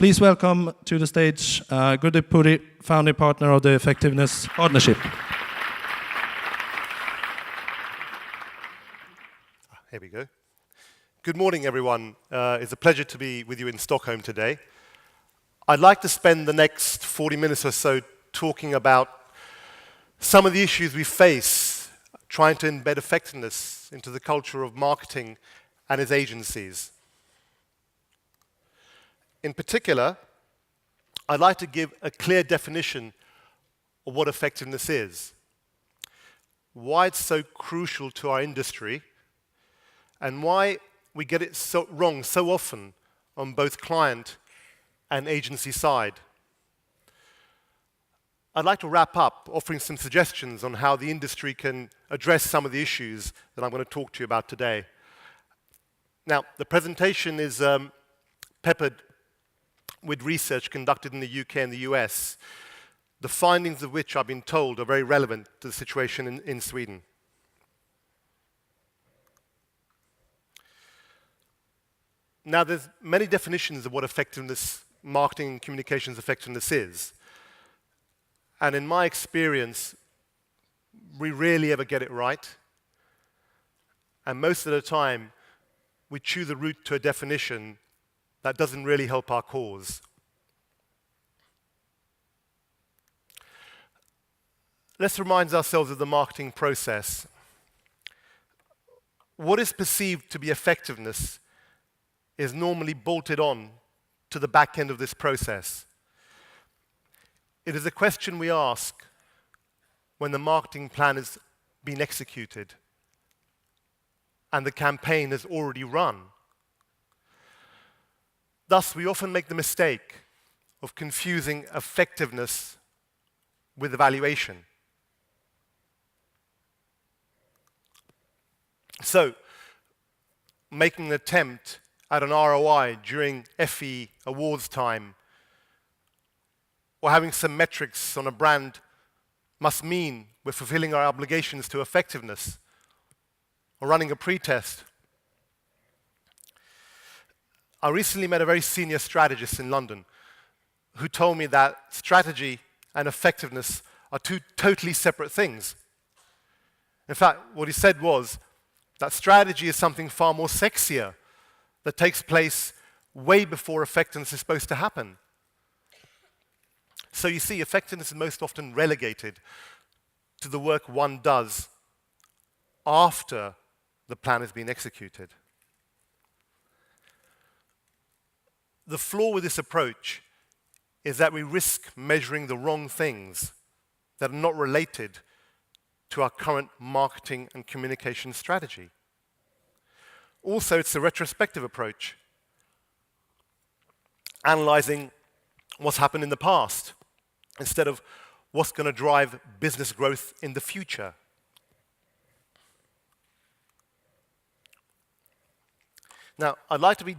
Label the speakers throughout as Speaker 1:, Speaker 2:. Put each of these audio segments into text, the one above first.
Speaker 1: Please welcome to the stage Gurdeep Puri, founding partner of the Effectiveness Partnership.
Speaker 2: Here we go. Good morning, everyone. It's a pleasure to be with you in Stockholm today. I'd like to spend the next 40 minutes or so talking about some of the issues we face trying to embed effectiveness into the culture of marketing and its agencies. In particular, I'd like to give a clear definition of what effectiveness is, why it's so crucial to our industry, and why we get it so wrong so often on both client and agency side. I'd like to wrap up offering some suggestions on how the industry can address some of the issues that I'm going to talk to you about today. Now, the presentation is peppered with research conducted in the UK and the US, the findings of which I've been told are very relevant to the situation in Sweden. Now, there's many definitions of what effectiveness, marketing and communications effectiveness is. And in my experience, we rarely ever get it right. And most of the time, we choose a route to a definition that doesn't really help our cause. Let's remind ourselves of the marketing process. What is perceived to be effectiveness is normally bolted on to the back end of this process. It is a question we ask when the marketing plan has been executed and the campaign has already run. Thus, we often make the mistake of confusing effectiveness with evaluation. So, making an attempt at an ROI during FE awards time, or having some metrics on a brand must mean we're fulfilling our obligations to effectiveness, or running a pre-test. I recently met a very senior strategist in London who told me that strategy and effectiveness are two totally separate things. In fact, what he said was that strategy is something far more sexier that takes place way before effectiveness is supposed to happen. So you see, effectiveness is most often relegated to the work one does after the plan has been executed. The flaw with this approach is that we risk measuring the wrong things that are not related to our current marketing and communication strategy. Also, it's a retrospective approach, analyzing what's happened in the past instead of what's going to drive business growth in the future. Now, I'd like to be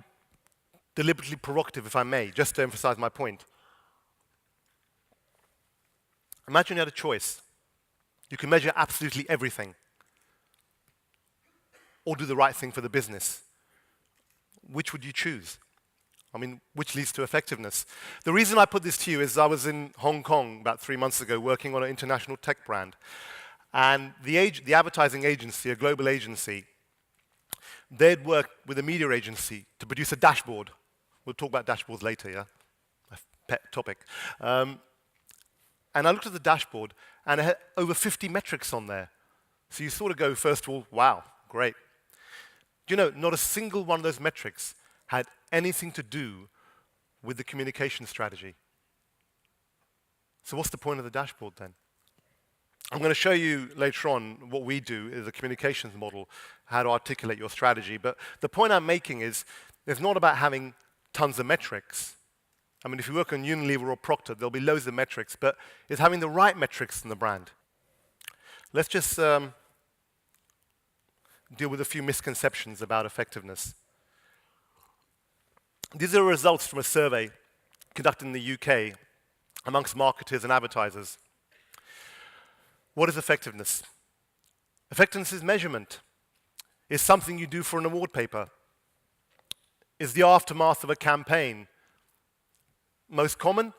Speaker 2: deliberately provocative, if I may, just to emphasize my point. Imagine you had a choice. You can measure absolutely everything, or do the right thing for the business. Which would you choose? I mean, which leads to effectiveness? The reason I put this to you is I was in Hong Kong about 3 months ago working on an international tech brand. And the advertising agency, a global agency, they'd worked with a media agency to produce a dashboard. We'll talk about dashboards later, yeah? My pet topic. And I looked at the dashboard, and it had over 50 metrics on there. So you sort of go, first of all, wow, great. Do you know, not a single one of those metrics had anything to do with the communication strategy. So what's the point of the dashboard then? I'm going to show you later on what we do is a communications model, how to articulate your strategy. But the point I'm making is, it's not about having tons of metrics. I mean, if you work on Unilever or Procter, there'll be loads of metrics, but it's having the right metrics in the brand. Let's just deal with a few misconceptions about effectiveness. These are results from a survey conducted in the UK amongst marketers and advertisers. What is effectiveness? Effectiveness is measurement. It's something you do for an award paper. It's the aftermath of a campaign. most common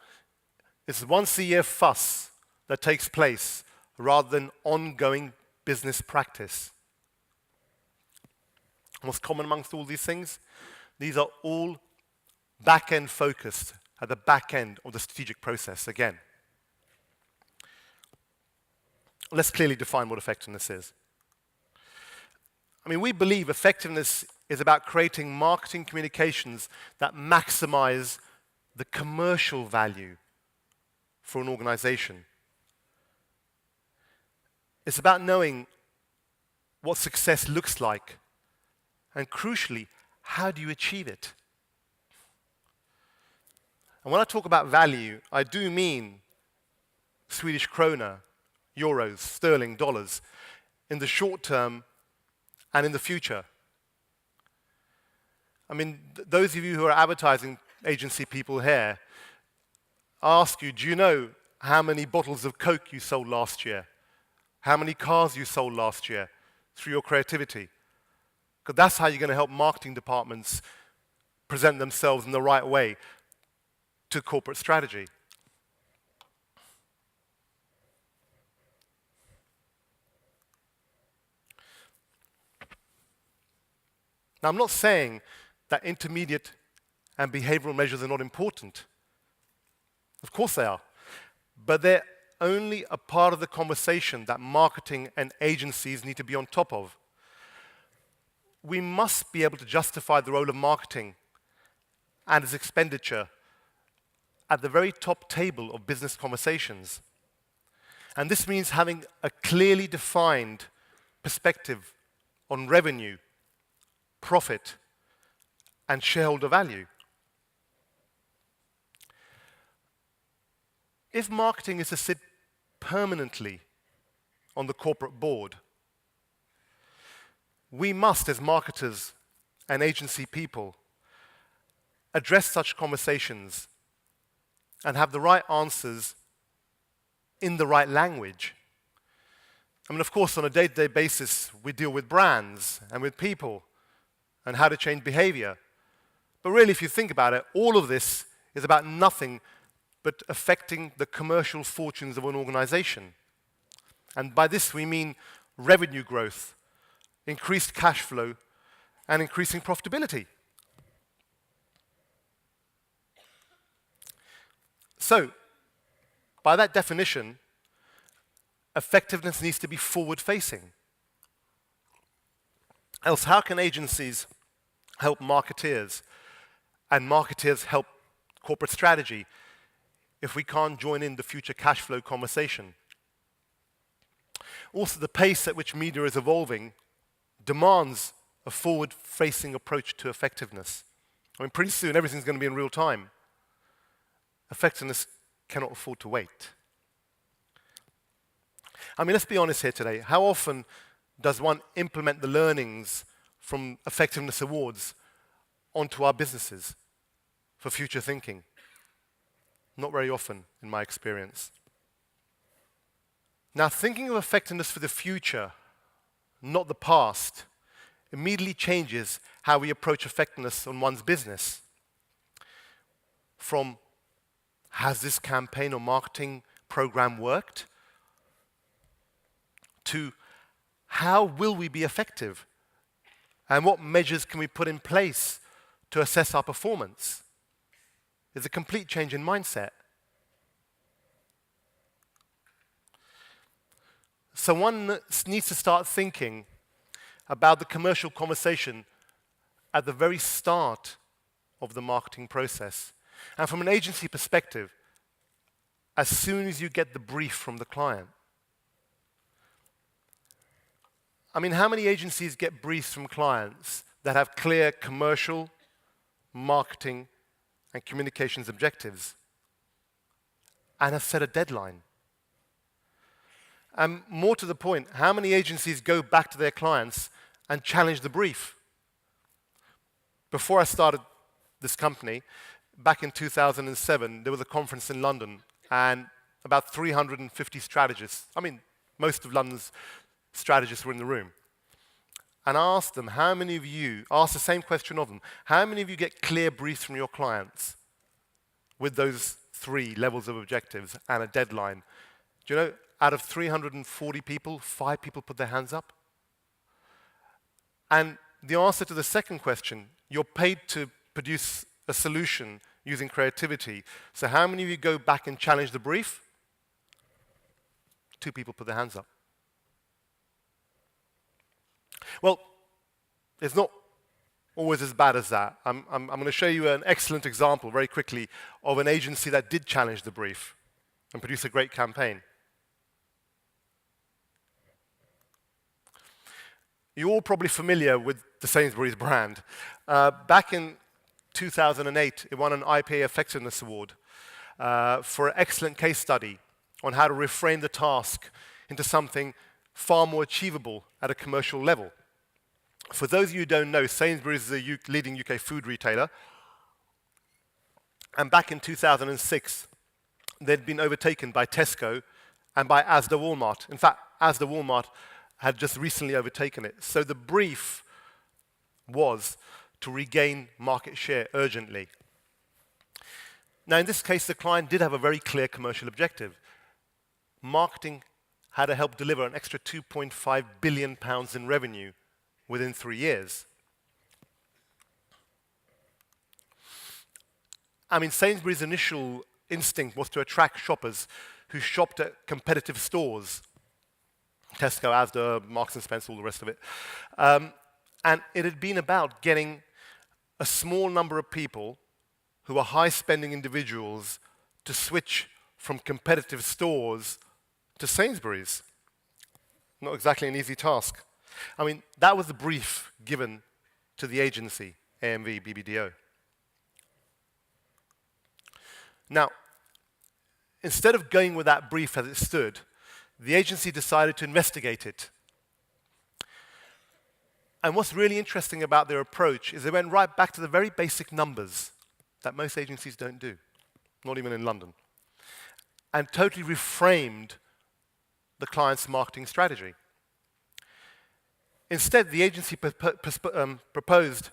Speaker 2: is once-a-year fuss that takes place rather than ongoing business practice. Most common amongst all these things, these are all back-end focused at the back end of the strategic process again. Let's clearly define what effectiveness is. I mean, we believe effectiveness is about creating marketing communications that maximize the commercial value for an organization. It's about knowing what success looks like, and crucially, how do you achieve it? And when I talk about value, I do mean Swedish krona, euros, sterling, dollars, in the short term and in the future. I mean, those of you who are advertising agency people here, I ask you, do you know how many bottles of Coke you sold last year? How many cars you sold last year through your creativity? Because that's how you're going to help marketing departments present themselves in the right way to corporate strategy. Now, I'm not saying that intermediate and behavioral measures are not important. Of course they are. But they're only a part of the conversation that marketing and agencies need to be on top of. We must be able to justify the role of marketing and its expenditure at the very top table of business conversations. And this means having a clearly defined perspective on revenue, profit, and shareholder value. If marketing is to sit permanently on the corporate board, we must, as marketers and agency people, address such conversations and have the right answers in the right language. I mean, of course, on a day-to-day basis, we deal with brands and with people and how to change behavior. But really, if you think about it, all of this is about nothing but affecting the commercial fortunes of an organization. And by this, we mean revenue growth, increased cash flow, and increasing profitability. So, by that definition, effectiveness needs to be forward-facing. Else, how can agencies help marketeers and marketeers help corporate strategy if we can't join in the future cash flow conversation? Also, the pace at which media is evolving demands a forward-facing approach to effectiveness. I mean, pretty soon everything's going to be in real time. Effectiveness cannot afford to wait. I mean, let's be honest here today. How often does one implement the learnings from effectiveness awards onto our businesses for future thinking? Not very often, in my experience. Now, thinking of effectiveness for the future, not the past, immediately changes how we approach effectiveness on one's business. From, has this campaign or marketing program worked? To, how will we be effective? And what measures can we put in place to assess our performance? It's a complete change in mindset. So one needs to start thinking about the commercial conversation at the very start of the marketing process. And from an agency perspective, as soon as you get the brief from the client. I mean, how many agencies get briefs from clients that have clear commercial, marketing, and communications objectives and have set a deadline? And more to the point, how many agencies go back to their clients and challenge the brief? Before I started this company, back in 2007, there was a conference in London, and about 350 strategists, I mean, most of London's strategists were in the room. And I asked them, how many of you, asked the same question of them, how many of you get clear briefs from your clients? with those 3 levels of objectives and a deadline. Do you know, out of 340 people, 5 people put their hands up? And the answer to the second question, you're paid to produce a solution using creativity. So how many of you go back and challenge the brief? 2 people put their hands up. Well, it's not always as bad as that. I'm going to show you an excellent example very quickly of an agency that did challenge the brief and produce a great campaign. You're all probably familiar with the Sainsbury's brand. Back in 2008, it won an IPA Effectiveness Award for an excellent case study on how to reframe the task into something far more achievable at a commercial level. For those of you who don't know, Sainsbury's is a leading UK food retailer. And back in 2006, they'd been overtaken by Tesco and by Asda Walmart. In fact, Asda Walmart had just recently overtaken it. So the brief was to regain market share urgently. Now, in this case, the client did have a very clear commercial objective. Marketing had to help deliver an extra £2.5 billion in revenue within 3 years. I mean, Sainsbury's initial instinct was to attract shoppers who shopped at competitive stores. Tesco, Asda, Marks and Spencer, all the rest of it. And it had been about getting a small number of people who are high-spending individuals to switch from competitive stores to Sainsbury's. Not exactly an easy task. I mean, that was the brief given to the agency, AMV BBDO. Now, instead of going with that brief as it stood, the agency decided to investigate it. And what's really interesting about their approach is they went right back to the very basic numbers that most agencies don't do, not even in London, and totally reframed the client's marketing strategy. Instead, the agency proposed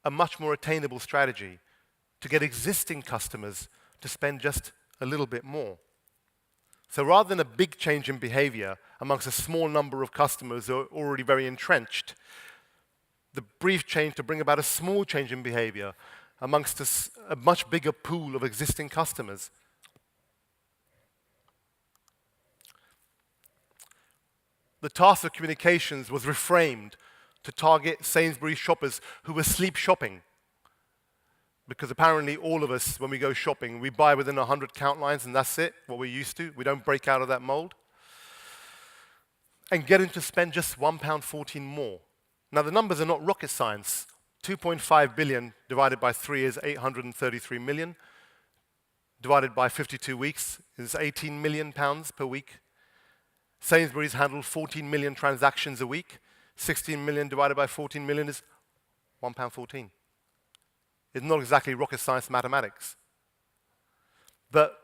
Speaker 2: a much more attainable strategy to get existing customers to spend just a little bit more. So rather than a big change in behavior amongst a small number of customers who are already very entrenched, the brief changed to bring about a small change in behavior amongst a much bigger pool of existing customers. The task of communications was reframed to target Sainsbury's shoppers who were sleep shopping. Because apparently all of us, when we go shopping, we buy within 100 count lines and that's it, what we're used to. We don't break out of that mold. And get them to spend just £1.14 more. Now the numbers are not rocket science. 2.5 billion divided by 3 is 833 million. Divided by 52 weeks is 18 million pounds per week. Sainsbury's handled 14 million transactions a week. 16 million divided by 14 million is £1.14. It's not exactly rocket science mathematics. But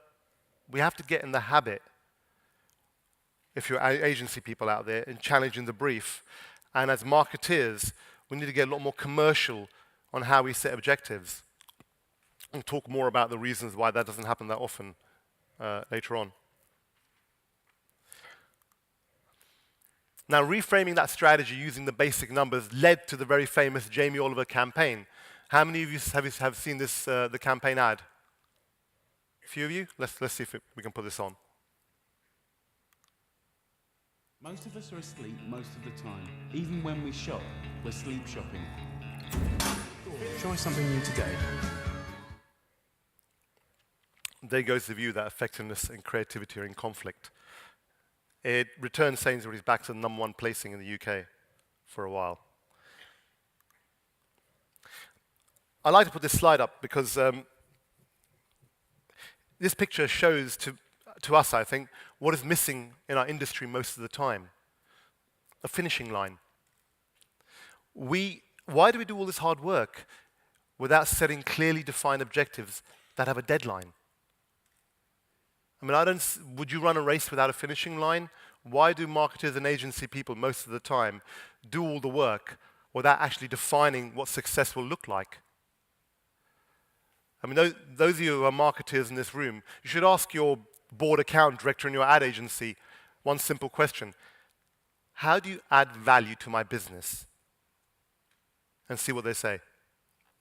Speaker 2: we have to get in the habit, if you're agency people out there, in challenging the brief. And as marketeers, we need to get a lot more commercial on how we set objectives. We'll talk more about the reasons why that doesn't happen that often later on. Now, reframing that strategy using the basic numbers led to the very famous Jamie Oliver campaign. How many of you have seen this, the campaign ad? A few of you? Let's see if we can put this on.
Speaker 3: Most of us are asleep most of the time. Even when we shop, we're sleep shopping. Try something new today.
Speaker 2: There goes the view that effectiveness and creativity are in conflict. It returned Sainsbury's back to the #1 placing in the UK for a while. I like to put this slide up because this picture shows to us, I think, what is missing in our industry most of the time. A finishing line. Why do we do all this hard work without setting clearly defined objectives that have a deadline? I mean, would you run a race without a finishing line? Why do marketers and agency people most of the time do all the work without actually defining what success will look like? I mean, those of you who are marketers in this room, you should ask your board account director in your ad agency one simple question. How do you add value to my business? And see what they say.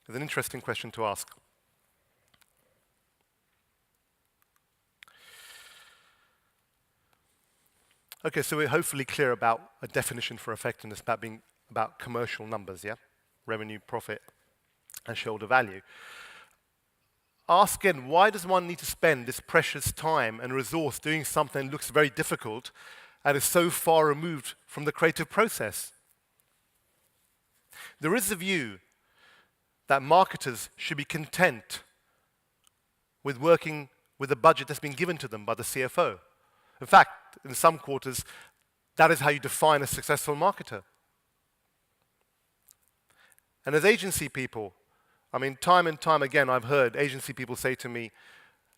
Speaker 2: It's an interesting question to ask. Okay, so we're hopefully clear about a definition for effectiveness about commercial numbers, yeah? Revenue, profit, and shareholder value. Ask again, why does one need to spend this precious time and resource doing something that looks very difficult and is so far removed from the creative process? There is a view that marketers should be content with working with the budget that's been given to them by the CFO. In fact, in some quarters, that is how you define a successful marketer. And as agency people, I mean, time and time again, I've heard agency people say to me,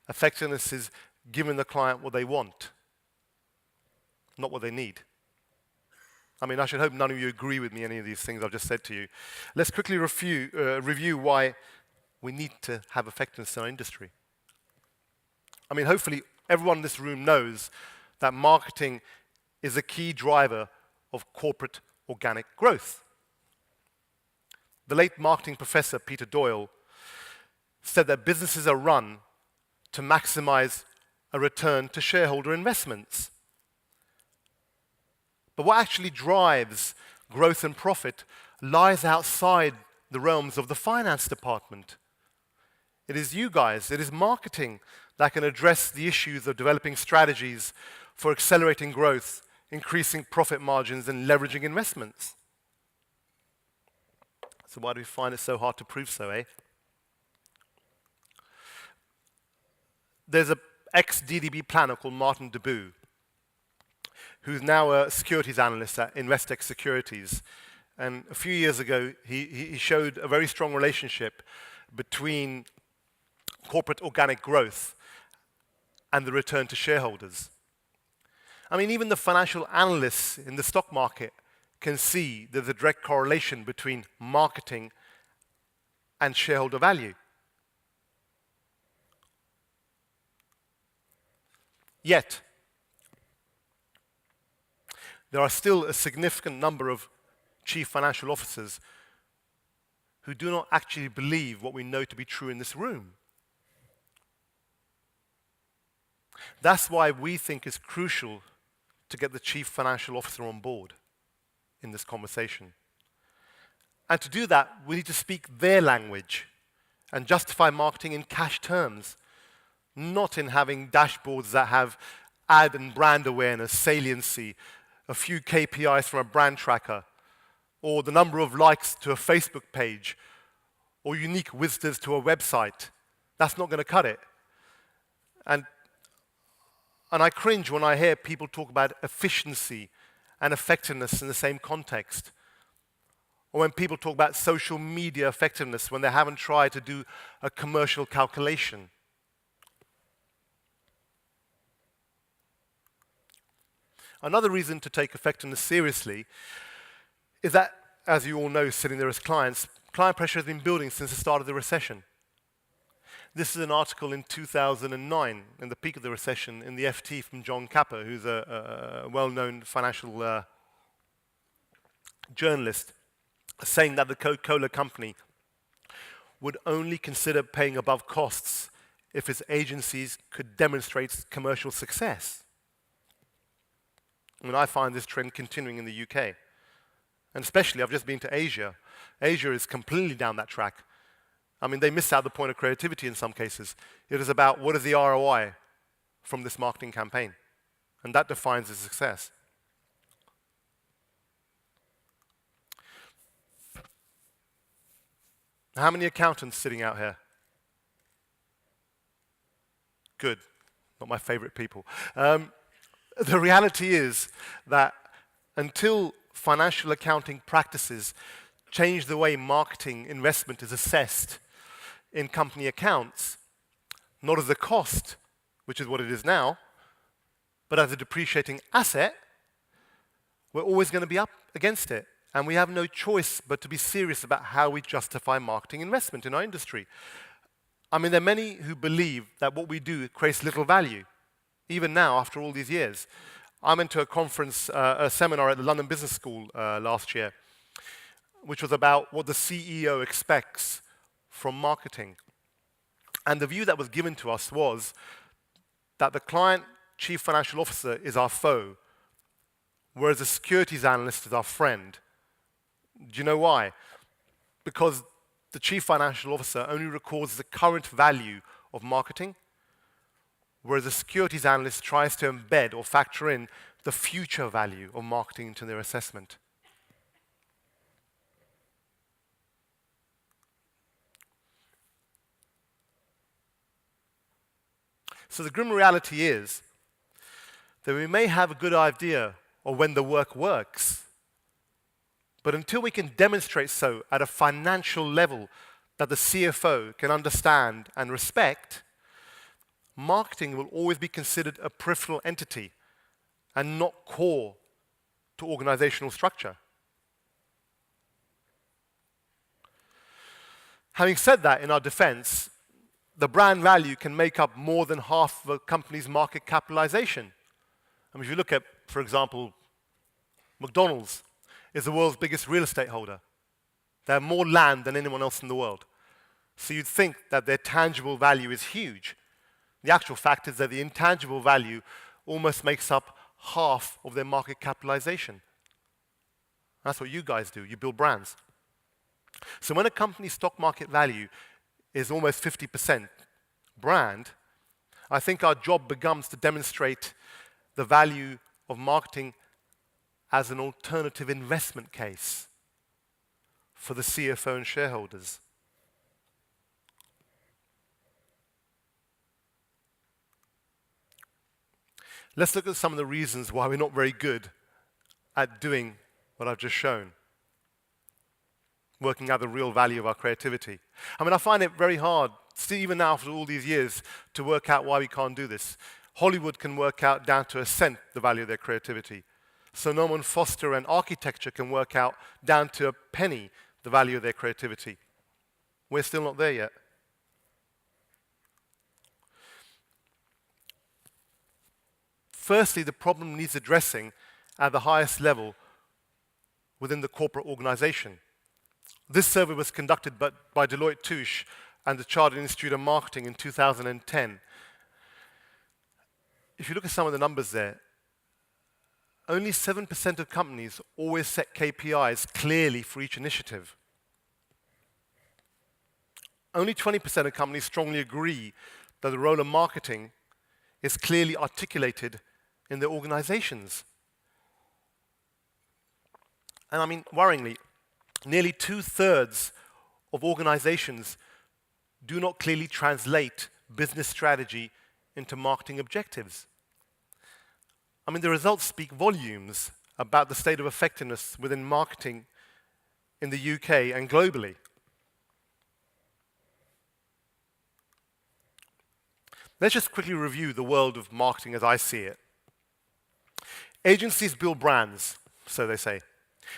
Speaker 2: effectiveness is giving the client what they want, not what they need. I mean, I should hope none of you agree with me any of these things I've just said to you. Let's quickly review why we need to have effectiveness in our industry. I mean, hopefully everyone in this room knows that marketing is a key driver of corporate organic growth. The late marketing professor, Peter Doyle, said that businesses are run to maximize a return to shareholder investments. But what actually drives growth and profit lies outside the realms of the finance department. It is you guys, it is marketing that can address the issues of developing strategies for accelerating growth, increasing profit margins, and leveraging investments. So why do we find it so hard to prove so, eh? There's an ex-DDB planner called Martin Deboo, who's now a securities analyst at Investec Securities. And a few years ago, he showed a very strong relationship between corporate organic growth and the return to shareholders. I mean, even the financial analysts in the stock market can see there's a direct correlation between marketing and shareholder value. Yet, there are still a significant number of chief financial officers who do not actually believe what we know to be true in this room. That's why we think it's crucial to get the chief financial officer on board in this conversation. And to do that, we need to speak their language and justify marketing in cash terms, not in having dashboards that have ad and brand awareness, saliency, a few KPIs from a brand tracker, or the number of likes to a Facebook page, or unique visitors to a website. That's not going to cut it. And I cringe when I hear people talk about efficiency and effectiveness in the same context. Or when people talk about social media effectiveness when they haven't tried to do a commercial calculation. Another reason to take effectiveness seriously is that, as you all know, sitting there as clients, client pressure has been building since the start of the recession. This is an article in 2009, in the peak of the recession, in the FT from John Capper, who's a well-known financial journalist, saying that the Coca-Cola company would only consider paying above costs if its agencies could demonstrate commercial success. I mean, I find this trend continuing in the UK. And especially, I've just been to Asia. Asia is completely down that track. I mean, they miss out the point of creativity in some cases. It is about what is the ROI from this marketing campaign. And that defines the success. How many accountants sitting out here? Good. Not my favorite people. The reality is that until financial accounting practices change the way marketing investment is assessed in company accounts, not as a cost, which is what it is now, but as a depreciating asset, we're always going to be up against it. And we have no choice but to be serious about how we justify marketing investment in our industry. I mean, there are many who believe that what we do creates little value, even now, after all these years. I went to a conference, a seminar at the London Business School last year, which was about what the CEO expects from marketing. And the view that was given to us was that the client chief financial officer is our foe, whereas the securities analyst is our friend. Do you know why? Because the chief financial officer only records the current value of marketing, whereas the securities analyst tries to embed or factor in the future value of marketing into their assessment. So the grim reality is that we may have a good idea of when the work works, but until we can demonstrate so at a financial level that the CFO can understand and respect, marketing will always be considered a peripheral entity and not core to organizational structure. Having said that, in our defense, the brand value can make up more than half of a company's market capitalization. I mean, if you look at, for example, McDonald's is the world's biggest real estate holder. They have more land than anyone else in the world. So you'd think that their tangible value is huge. The actual fact is that the intangible value almost makes up half of their market capitalization. That's what you guys do. You build brands. So when a company's stock market value is almost 50% brand, I think our job becomes to demonstrate the value of marketing as an alternative investment case for the CFO and shareholders. Let's look at some of the reasons why we're not very good at doing what I've just shown, working out the real value of our creativity. I mean, I find it very hard, still even now after all these years, to work out why we can't do this. Hollywood can work out down to a cent the value of their creativity. So Norman Foster and architecture can work out down to a penny the value of their creativity. We're still not there yet. Firstly, the problem needs addressing at the highest level within the corporate organization. This survey was conducted by Deloitte Touche and the Chartered Institute of Marketing in 2010. If you look at some of the numbers there, only 7% of companies always set KPIs clearly for each initiative. Only 20% of companies strongly agree that the role of marketing is clearly articulated in their organizations. And I mean, worryingly, nearly 2/3 of organizations do not clearly translate business strategy into marketing objectives. I mean, the results speak volumes about the state of effectiveness within marketing in the UK and globally. Let's just quickly review the world of marketing as I see it. Agencies build brands, so they say,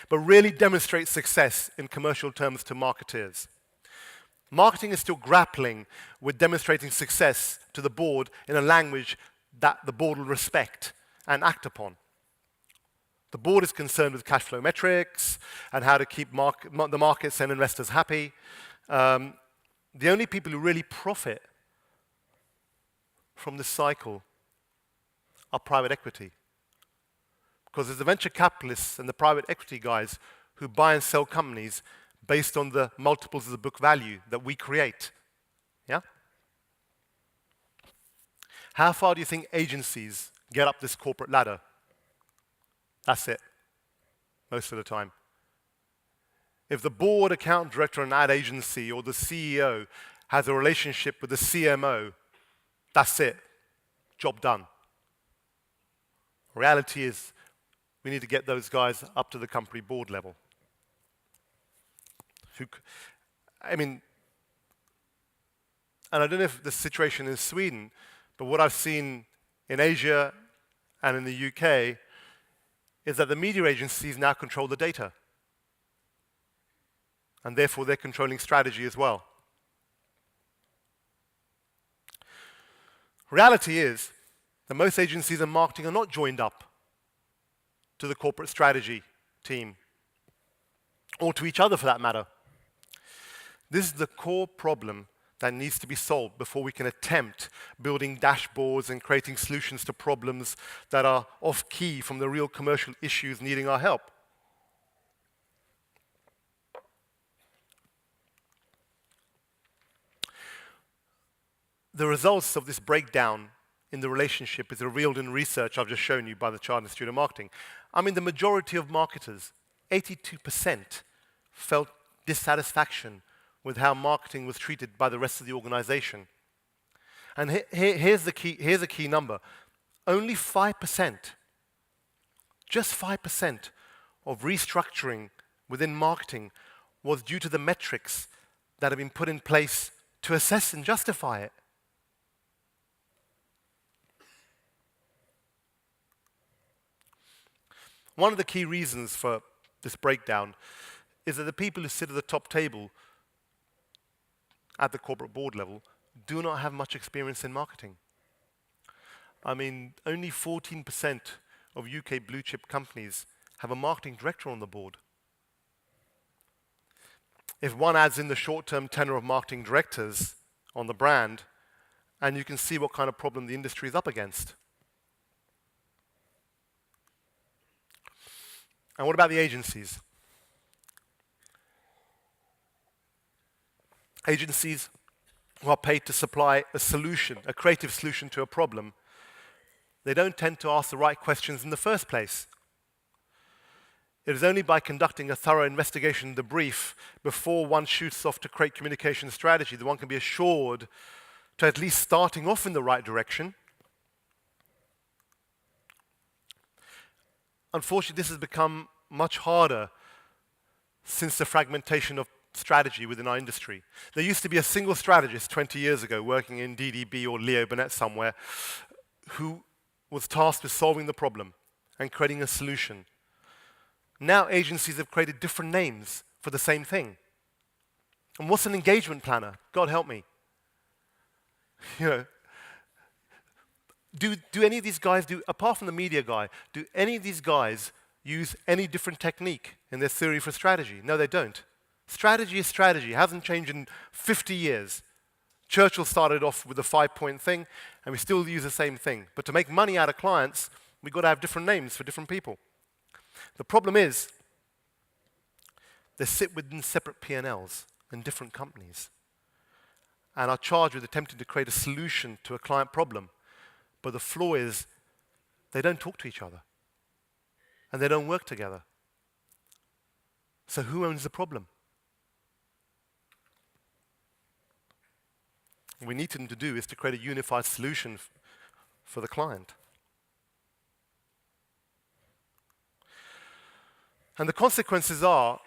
Speaker 2: but rarely demonstrate success in commercial terms to marketeers. Marketing is still grappling with demonstrating success to the board in a language that the board will respect and act upon. The board is concerned with cash flow metrics and how to keep the markets and investors happy. The only people who really profit from this cycle are private equity. Because it's the venture capitalists and the private equity guys who buy and sell companies based on the multiples of the book value that we create. Yeah? How far do you think agencies get up this corporate ladder? That's it, most of the time. If the board, account director, an ad agency, or the CEO has a relationship with the CMO, that's it, job done. Reality is, we need to get those guys up to the company board level. I mean, and I don't know if the situation in Sweden, but what I've seen in Asia and in the UK is that the media agencies now control the data. And therefore, they're controlling strategy as well. Reality is that most agencies and marketing are not joined up to the corporate strategy team, or to each other for that matter. This is the core problem that needs to be solved before we can attempt building dashboards and creating solutions to problems that are off key from the real commercial issues needing our help. The results of this breakdown in the relationship is revealed in research I've just shown you by the chart in Student Marketing. I mean, the majority of marketers, 82%, felt dissatisfaction with how marketing was treated by the rest of the organization. And here's the key number. Only 5%, just 5% of restructuring within marketing was due to the metrics that have been put in place to assess and justify it. One of the key reasons for this breakdown is that the people who sit at the top table at the corporate board level do not have much experience in marketing. I mean, only 14% of UK blue chip companies have a marketing director on the board. If one adds in the short-term tenure of marketing directors on the brand, and you can see what kind of problem the industry is up against. And what about the agencies? Agencies who are paid to supply a solution, a creative solution to a problem, they don't tend to ask the right questions in the first place. It is only by conducting a thorough investigation of the brief before one shoots off to create communication strategy that one can be assured to at least starting off in the right direction. Unfortunately, this has become much harder since the fragmentation of strategy within our industry. There used to be a single strategist 20 years ago working in DDB or Leo Burnett somewhere who was tasked with solving the problem and creating a solution. Now agencies have created different names for the same thing. And what's an engagement planner? God help me. You know, do any of these guys apart from the media guy, do any of these guys use any different technique in their theory for strategy? No, they don't. Strategy is strategy. It hasn't changed in 50 years. Churchill started off with a 5-point thing, and we still use the same thing. But to make money out of clients, we've got to have different names for different people. The problem is, they sit within separate P&Ls in different companies and are charged with attempting to create a solution to a client problem. But the flaw is, they don't talk to each other, and they don't work together. So who owns the problem? What we need them to do is to create a unified solution for the client. And the consequences are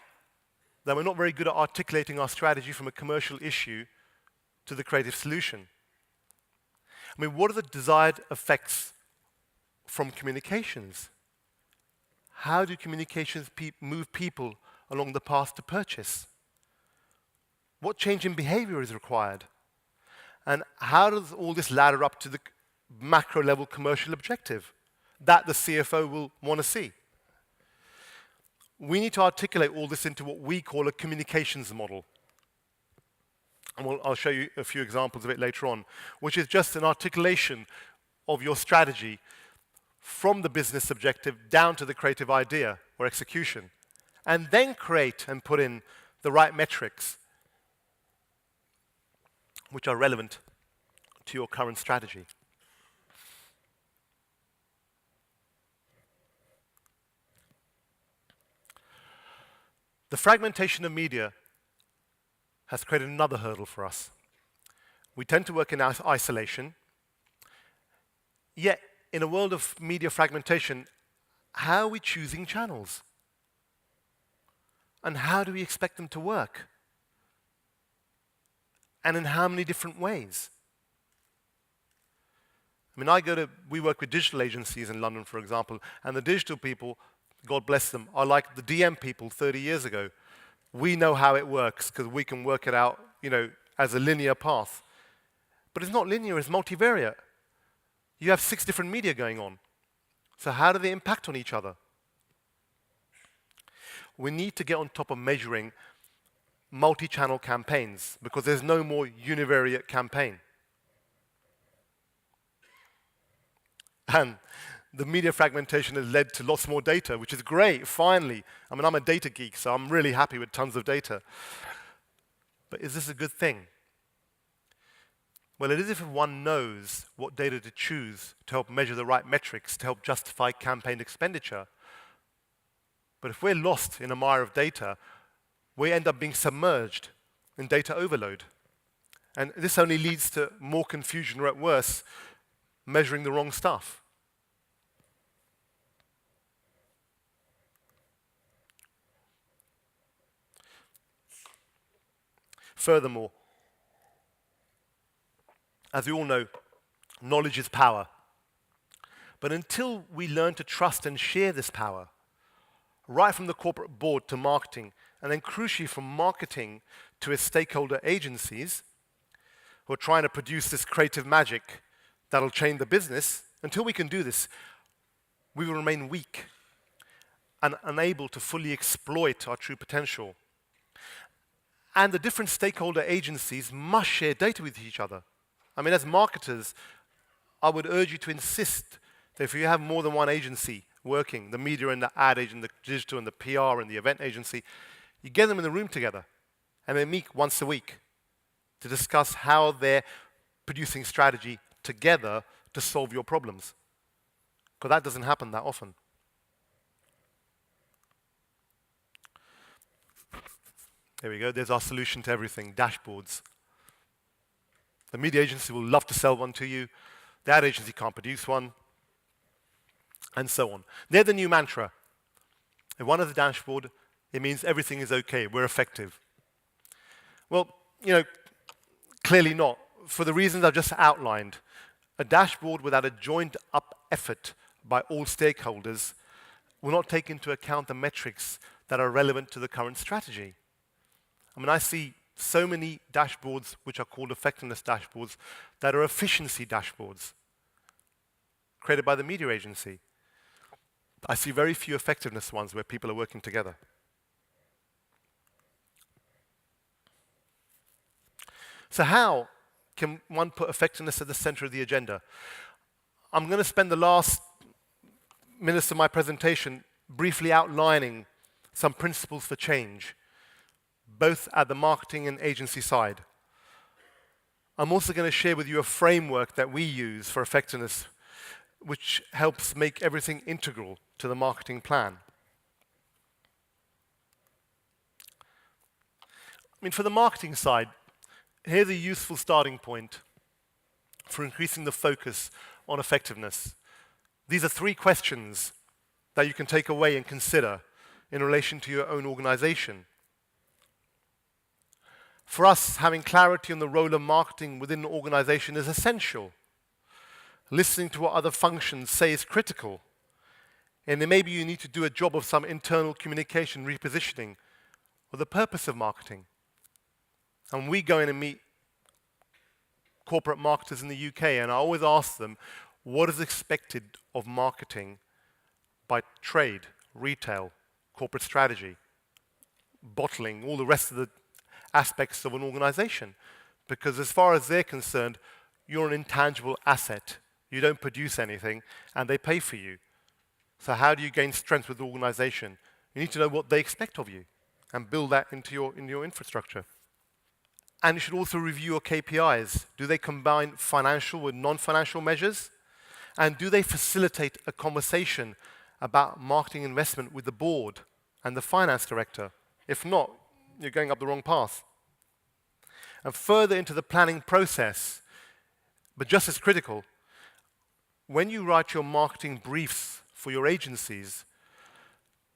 Speaker 2: that we're not very good at articulating our strategy from a commercial issue to the creative solution. I mean, what are the desired effects from communications? How do communications move people along the path to purchase? What change in behavior is required? And how does all this ladder up to the macro level commercial objective that the CFO will want to see? We need to articulate all this into what we call a communications model. And I'll show you a few examples of it later on, which is just an articulation of your strategy from the business objective down to the creative idea or execution, and then create and put in the right metrics which are relevant to your current strategy. The fragmentation of media has created another hurdle for us. We tend to work in isolation, yet in a world of media fragmentation, how are we choosing channels? And how do we expect them to work? And in how many different ways? I mean, we work with digital agencies in London, for example, and the digital people, God bless them, are like the DM people 30 years ago. We know how it works because we can work it out, as a linear path. But it's not linear, it's multivariate. You have 6 different media going on. So how do they impact on each other? We need to get on top of measuring multi-channel campaigns because there's no more univariate campaign. And the media fragmentation has led to lots more data, which is great, finally. I mean, I'm a data geek, so I'm really happy with tons of data. But is this a good thing? Well, it is if one knows what data to choose to help measure the right metrics, to help justify campaign expenditure. But if we're lost in a mire of data, we end up being submerged in data overload. And this only leads to more confusion, or at worst, measuring the wrong stuff. Furthermore, as we all know, knowledge is power. But until we learn to trust and share this power, right from the corporate board to marketing, and then crucially from marketing to its stakeholder agencies, who are trying to produce this creative magic that'll change the business, until we can do this, we will remain weak and unable to fully exploit our true potential. And the different stakeholder agencies must share data with each other. I mean, as marketers, I would urge you to insist that if you have more than one agency working, the media and the ad agent, the digital and the PR and the event agency, you get them in the room together and they meet once a week to discuss how they're producing strategy together to solve your problems. Because that doesn't happen that often. There we go, there's our solution to everything, dashboards. The media agency will love to sell one to you, the ad agency can't produce one, and so on. They're the new mantra. If one has a dashboard, it means everything is okay, we're effective. Well, clearly not. For the reasons I've just outlined, a dashboard without a joined up effort by all stakeholders will not take into account the metrics that are relevant to the current strategy. I mean, I see so many dashboards which are called effectiveness dashboards that are efficiency dashboards created by the media agency. I see very few effectiveness ones where people are working together. So how can one put effectiveness at the center of the agenda? I'm going to spend the last minutes of my presentation briefly outlining some principles for change, both at the marketing and agency side. I'm also going to share with you a framework that we use for effectiveness, which helps make everything integral to the marketing plan. I mean, for the marketing side, here's a useful starting point for increasing the focus on effectiveness. These are 3 questions that you can take away and consider in relation to your own organization. For us, having clarity on the role of marketing within an organization is essential. Listening to what other functions say is critical. And then maybe you need to do a job of some internal communication repositioning or the purpose of marketing. And we go in and meet corporate marketers in the UK, and I always ask them, what is expected of marketing by trade, retail, corporate strategy, bottling, all the rest of the aspects of an organization? Because as far as they're concerned, you're an intangible asset. You don't produce anything, and they pay for you. So how do you gain strength with the organization? You need to know what they expect of you and build that into your infrastructure. And you should also review your KPIs. Do they combine financial with non-financial measures? And do they facilitate a conversation about marketing investment with the board and the finance director? If not, you're going up the wrong path. And further into the planning process, but just as critical, when you write your marketing briefs for your agencies,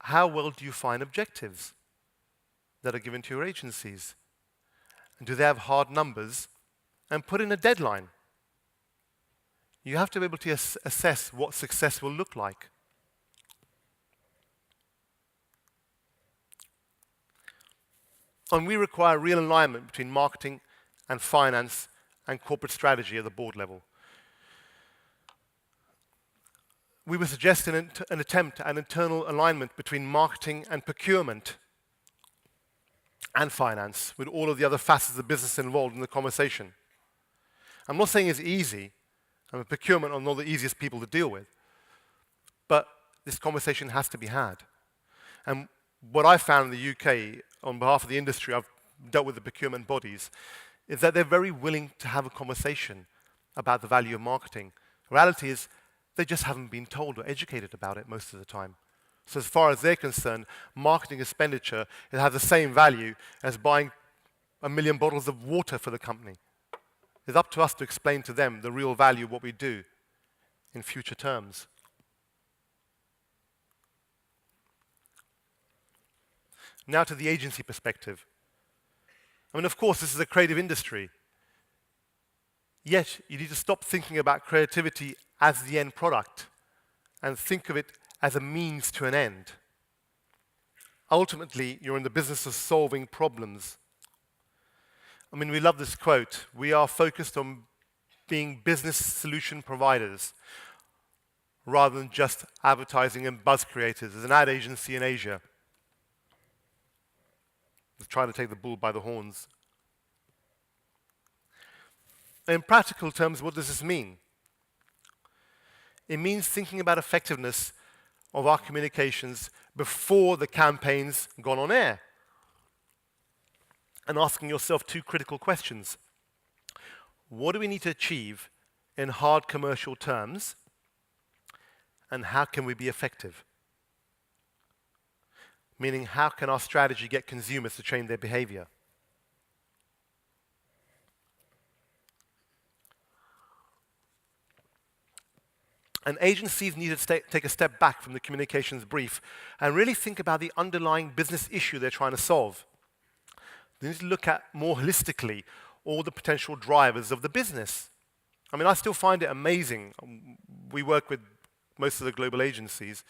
Speaker 2: how well do you find objectives that are given to your agencies? And do they have hard numbers? And put in a deadline. You have to be able to assess what success will look like. And we require real alignment between marketing and finance and corporate strategy at the board level. we would suggest an attempt at an internal alignment between marketing and procurement and finance, with all of the other facets of business involved in the conversation. I'm not saying it's easy. Procurement are not the easiest people to deal with. But this conversation has to be had. And what I found in the UK, on behalf of the industry, I've dealt with the procurement bodies, is that they're very willing to have a conversation about the value of marketing. The reality is, they just haven't been told or educated about it most of the time. So as far as they're concerned, marketing expenditure, it has the same value as buying 1 million bottles of water for the company. It's up to us to explain to them the real value of what we do in future terms. Now to the agency perspective. I mean, of course, this is a creative industry. Yet, you need to stop thinking about creativity as the end product and think of it as a means to an end. Ultimately, you're in the business of solving problems. I mean, we love this quote. We are focused on being business solution providers rather than just advertising and buzz creators. There's an ad agency in Asia that's trying to take the bull by the horns. In practical terms, what does this mean? It means thinking about effectiveness of our communications before the campaign's gone on air, and asking yourself 2 critical questions. What do we need to achieve in hard commercial terms, and how can we be effective? Meaning, how can our strategy get consumers to change their behavior? And agencies need to take a step back from the communications brief and really think about the underlying business issue they're trying to solve. They need to look at more holistically all the potential drivers of the business. I mean, I still find it amazing. We work with most of the global agencies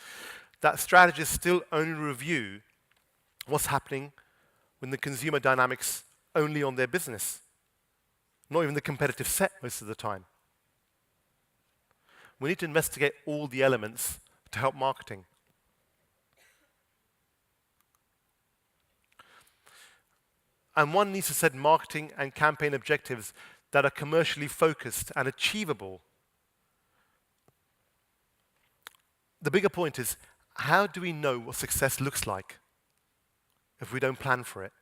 Speaker 2: that strategists still only review what's happening when the consumer dynamics only on their business, not even the competitive set most of the time. We need to investigate all the elements to help marketing. And one needs to set marketing and campaign objectives that are commercially focused and achievable. The bigger point is, how do we know what success looks like if we don't plan for it?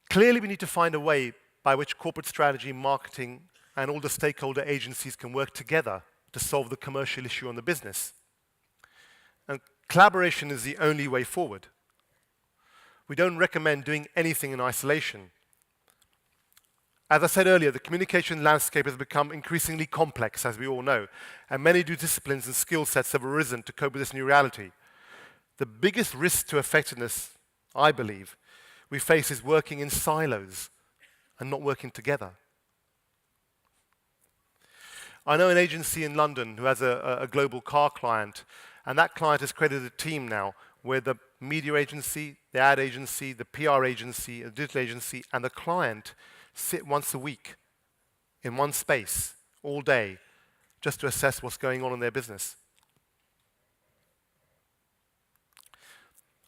Speaker 2: Clearly, we need to find a way by which corporate strategy, marketing, and all the stakeholder agencies can work together to solve the commercial issue on the business. And collaboration is the only way forward. We don't recommend doing anything in isolation. As I said earlier, the communication landscape has become increasingly complex, as we all know, and many new disciplines and skill sets have arisen to cope with this new reality. The biggest risk to effectiveness, I believe, we face is working in silos and not working together. I know an agency in London who has a global car client, and that client has created a team now where the media agency, the ad agency, the PR agency, the digital agency, and the client sit once a week in one space all day just to assess what's going on in their business.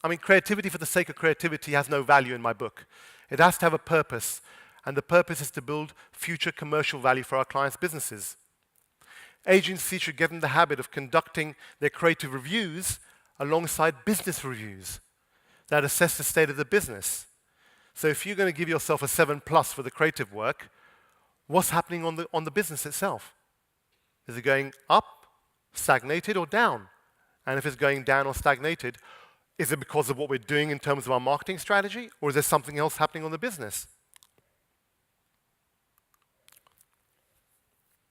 Speaker 2: I mean, creativity for the sake of creativity has no value in my book. It has to have a purpose, and the purpose is to build future commercial value for our clients' businesses. Agencies should get in the habit of conducting their creative reviews alongside business reviews that assess the state of the business. So if you're going to give yourself a 7+ for the creative work, what's happening on the business itself? Is it going up, stagnated, or down? And if it's going down or stagnated, is it because of what we're doing in terms of our marketing strategy, or is there something else happening on the business?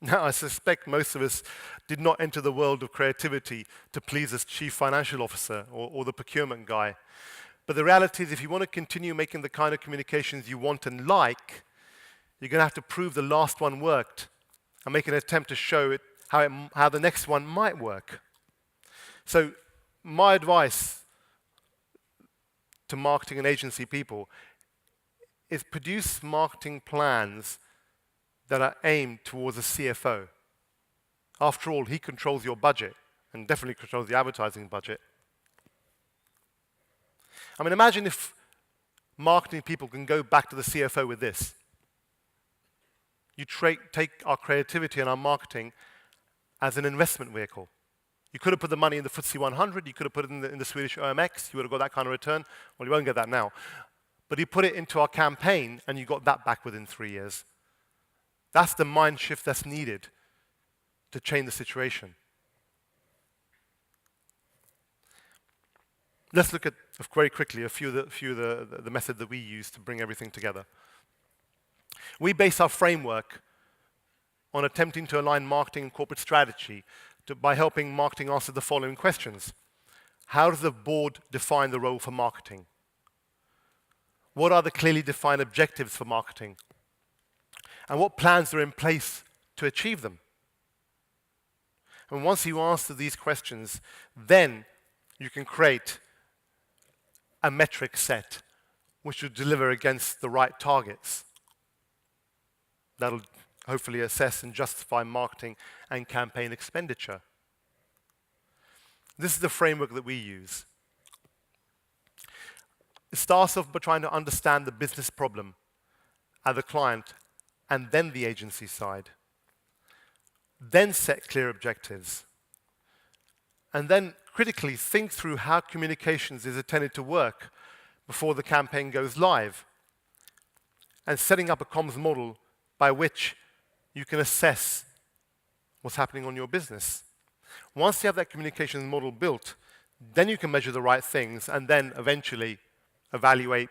Speaker 2: Now, I suspect most of us did not enter the world of creativity to please a chief financial officer or the procurement guy. But the reality is, if you want to continue making the kind of communications you want and like, you're going to have to prove the last one worked and make an attempt to show it how the next one might work. So my advice to marketing and agency people is produce marketing plans that are aimed towards a CFO. After all, he controls your budget and definitely controls the advertising budget. I mean, imagine if marketing people can go back to the CFO with this. You take our creativity and our marketing as an investment vehicle. You could have put the money in the FTSE 100, you could have put it in the Swedish OMX, you would have got that kind of return. Well, you won't get that now. But you put it into our campaign and you got that back within 3 years. That's the mind shift that's needed to change the situation. Let's look at, very quickly, a few of the methods that we use to bring everything together. We base our framework on attempting to align marketing and corporate strategy by helping marketing answer the following questions. How does the board define the role for marketing? What are the clearly defined objectives for marketing? And what plans are in place to achieve them? And once you answer these questions, then you can create a metric set which will deliver against the right targets. That'll hopefully assess and justify marketing and campaign expenditure. This is the framework that we use. It starts off by trying to understand the business problem at the client and then the agency side. Then set clear objectives. And then critically think through how communications is intended to work before the campaign goes live. And setting up a comms model by which you can assess what's happening on your business. Once you have that communications model built, then you can measure the right things and then eventually evaluate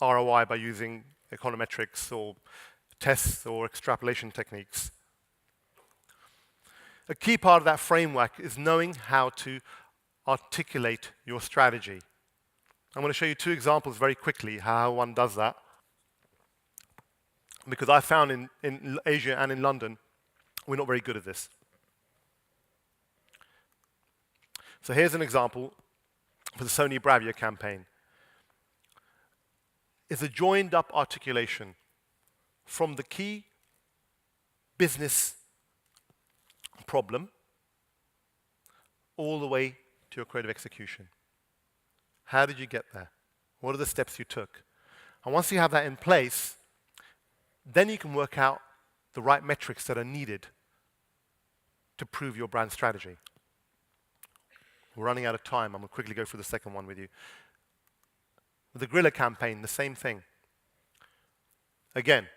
Speaker 2: ROI by using econometrics or tests or extrapolation techniques. A key part of that framework is knowing how to articulate your strategy. I'm going to show you 2 examples very quickly how one does that. Because I found in Asia and in London, we're not very good at this. So here's an example for the Sony Bravia campaign. It's a joined-up articulation from the key business problem all the way to your creative execution. How did you get there? What are the steps you took? And once you have that in place, then you can work out the right metrics that are needed to prove your brand strategy. We're running out of time. I'm going to quickly go through the second one with you. With the Grilla campaign, the same thing. Again,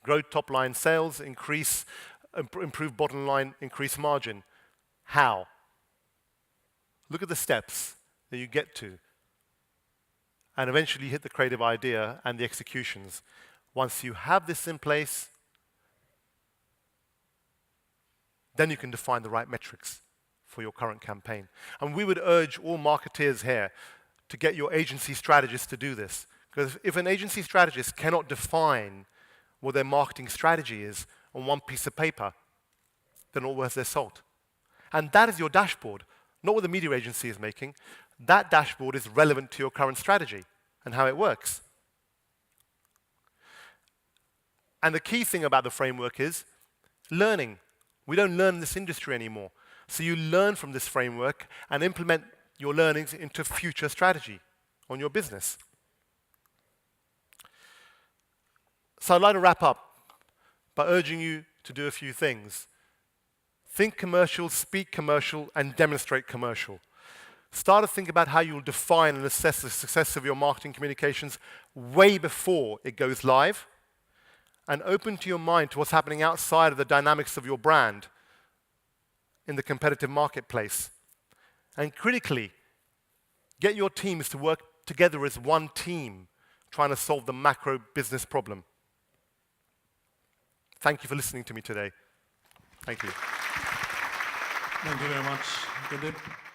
Speaker 2: grow top-line sales, improve bottom line, increase margin. How? Look at the steps that you get to and eventually hit the creative idea and the executions. Once you have this in place, then you can define the right metrics for your current campaign. And we would urge all marketeers here to get your agency strategists to do this. Because if an agency strategist cannot define what their marketing strategy is on one piece of paper, they're not worth their salt. And that is your dashboard, not what the media agency is making. That dashboard is relevant to your current strategy and how it works. And the key thing about the framework is learning. We don't learn in this industry anymore. So you learn from this framework and implement your learnings into future strategy on your business. So I'd like to wrap up by urging you to do a few things. Think commercial, speak commercial, and demonstrate commercial. Start to think about how you'll define and assess the success of your marketing communications way before it goes live. And open to your mind to what's happening outside of the dynamics of your brand in the competitive marketplace. And critically, get your teams to work together as one team trying to solve the macro business problem. Thank you for listening to me today. Thank you.
Speaker 1: Thank you very much, Gurdeep.